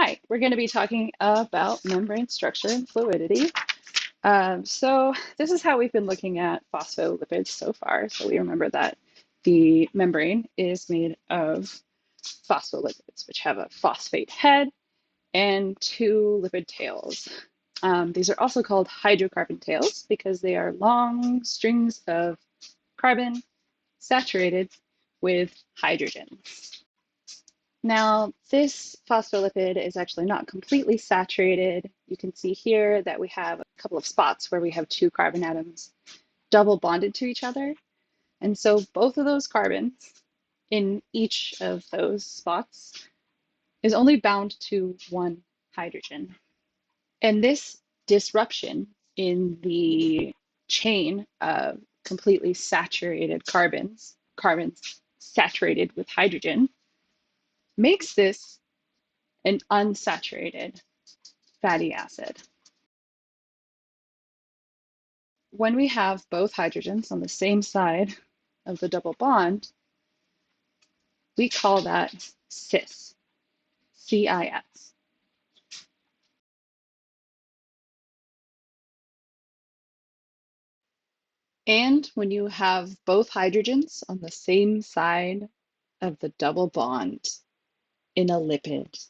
right, we're going to be talking about membrane structure and fluidity. So this is how we've been looking at phospholipids so far. So we remember that the membrane is made of phospholipids, which have a phosphate head and two lipid tails. These are also called hydrocarbon tails because they are long strings of carbon saturated with hydrogens. Now, this phospholipid is actually not completely saturated. You can see here that we have a couple of spots where we have two carbon atoms double bonded to each other. And so both of those carbons in each of those spots is only bound to one hydrogen. And this disruption in the chain of completely saturated carbons saturated with hydrogen, makes this an unsaturated fatty acid. When we have both hydrogens on the same side of the double bond, we call that cis, C-I-S. And when you have both hydrogens on the same side of the double bond in a lipid,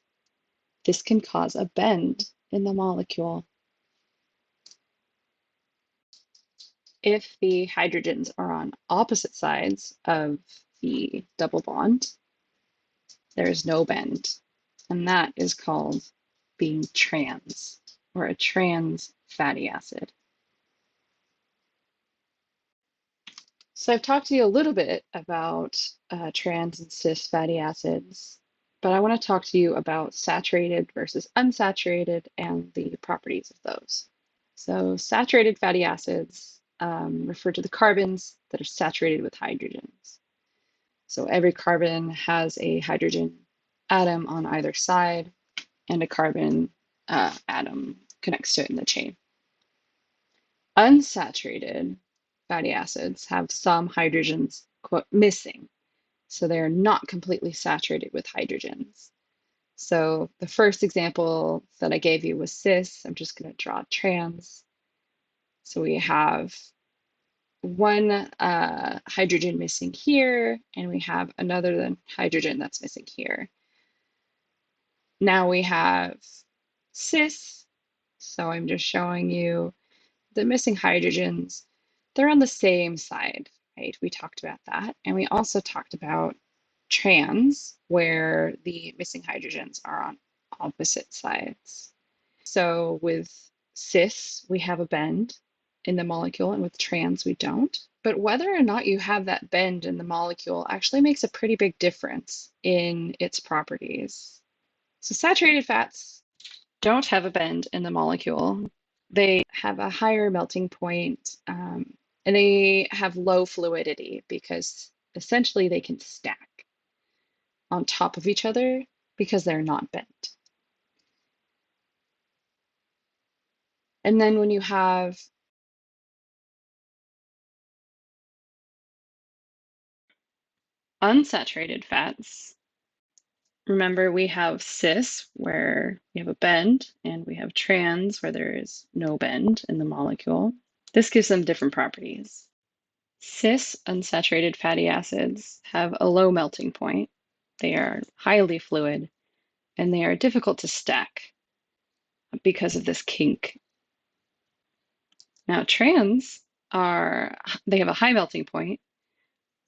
this can cause a bend in the molecule. If the hydrogens are on opposite sides of the double bond, there is no bend, and that is called being trans, or a trans fatty acid. So I've talked to you a little bit about trans and cis fatty acids, but I want to talk to you about saturated versus unsaturated and the properties of those. So saturated fatty acids refer to the carbons that are saturated with hydrogens. So every carbon has a hydrogen atom on either side, and a carbon atom connects to it in the chain. Unsaturated fatty acids have some hydrogens, quote, missing. So they're not completely saturated with hydrogens. So the first example that I gave you was cis. I'm just going to draw trans. So we have one hydrogen missing here, and we have another hydrogen that's missing here. Now we have cis. So I'm just showing you the missing hydrogens. They're on the same side, right? We talked about that. And we also talked about trans, where the missing hydrogens are on opposite sides. So with cis, we have a bend in the molecule, and with trans, we don't. But whether or not you have that bend in the molecule actually makes a pretty big difference in its properties. So saturated fats don't have a bend in the molecule. They have a higher melting point, and they have low fluidity because essentially they can stack on top of each other because they're not bent. And then when you have unsaturated fats, remember we have cis where we have a bend, and we have trans where there is no bend in the molecule. This gives them different properties. Cis unsaturated fatty acids have a low melting point. They are highly fluid, and they are difficult to stack because of this kink. Now trans they have a high melting point.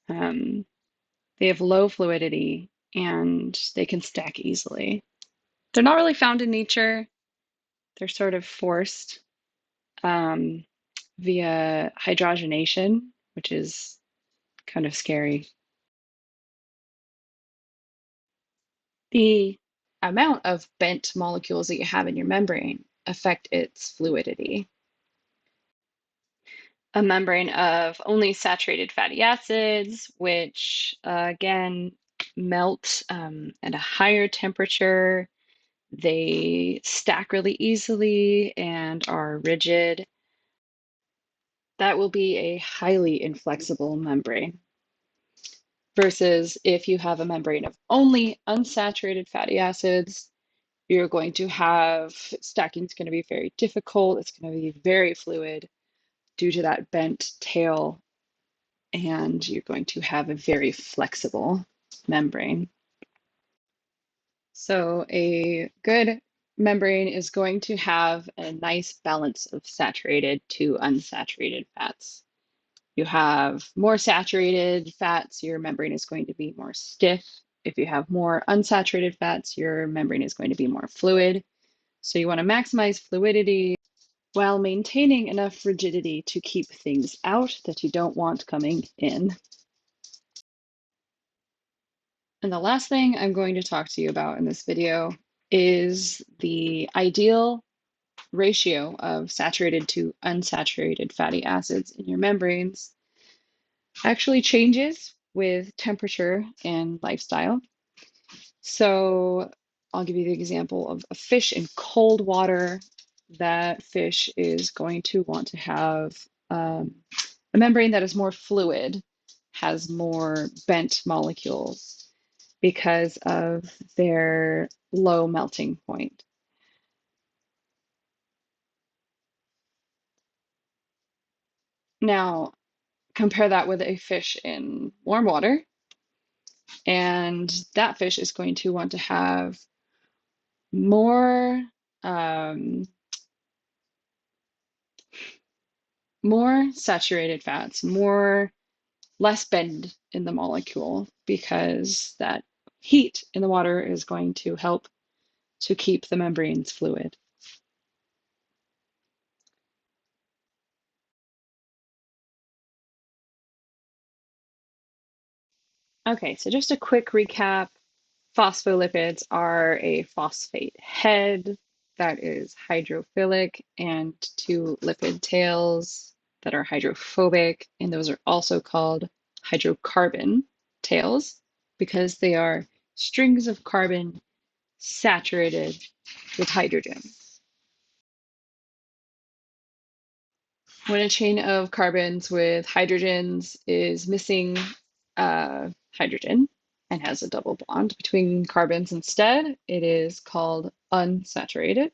They have low fluidity, and they can stack easily. They're not really found in nature. They're sort of forced via hydrogenation, which is kind of scary. The amount of bent molecules that you have in your membrane affect its fluidity. A membrane of only saturated fatty acids, which again melt at a higher temperature. They stack really easily and are rigid. That will be a highly inflexible membrane. Versus if you have a membrane of only unsaturated fatty acids, You're going to have stacking is going to be very difficult. It's going to be very fluid due to that bent tail, and you're going to have a very flexible membrane. So a good membrane is going to have a nice balance of saturated to unsaturated fats. You have more saturated fats, your membrane is going to be more stiff. If you have more unsaturated fats, your membrane is going to be more fluid. So you want to maximize fluidity while maintaining enough rigidity to keep things out that you don't want coming in. And the last thing I'm going to talk to you about in this video is the ideal ratio of saturated to unsaturated fatty acids in your membranes actually changes with temperature and lifestyle. So I'll give you the example of a fish in cold water. That fish is going to want to have a membrane that is more fluid, has more bent molecules because of their low melting point. Now, compare that with a fish in warm water, and that fish is going to want to have more um, more saturated fats, less bend in the molecule because that heat in the water is going to help to keep the membranes fluid. Okay, so just a quick recap. Phospholipids are a phosphate head that is hydrophilic and two lipid tails that are hydrophobic, and those are also called hydrocarbon tails because they are strings of carbon saturated with hydrogen. When a chain of carbons with hydrogens is missing hydrogen and has a double bond between carbons instead, it is called unsaturated.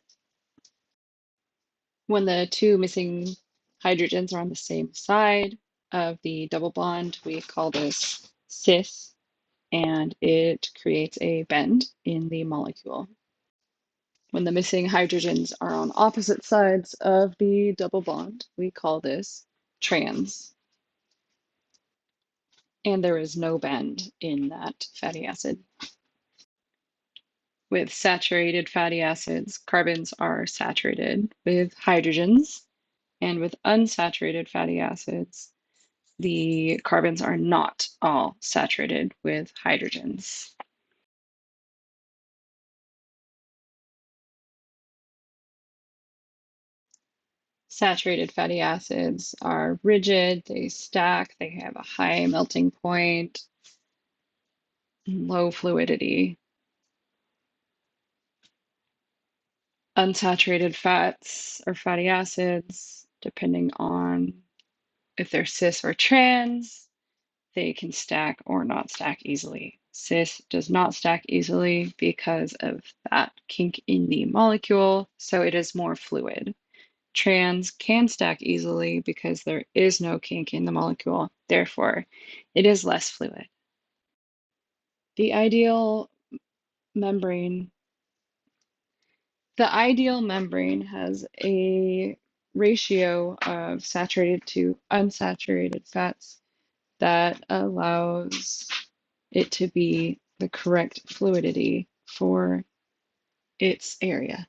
When the two missing hydrogens are on the same side of the double bond, we call this cis, and it creates a bend in the molecule. When the missing hydrogens are on opposite sides of the double bond, we call this trans. And there is no bend in that fatty acid. With saturated fatty acids, carbons are saturated with hydrogens, and with unsaturated fatty acids, the carbons are not all saturated with hydrogens. Saturated fatty acids are rigid, they stack, they have a high melting point, low fluidity. Unsaturated fats or fatty acids, depending on if they're cis or trans, they can stack or not stack easily. Cis does not stack easily because of that kink in the molecule, so it is more fluid. Trans can stack easily because there is no kink in the molecule, therefore, it is less fluid. The ideal membrane The ideal membrane has a ratio of saturated to unsaturated fats that allows it to be the correct fluidity for its area.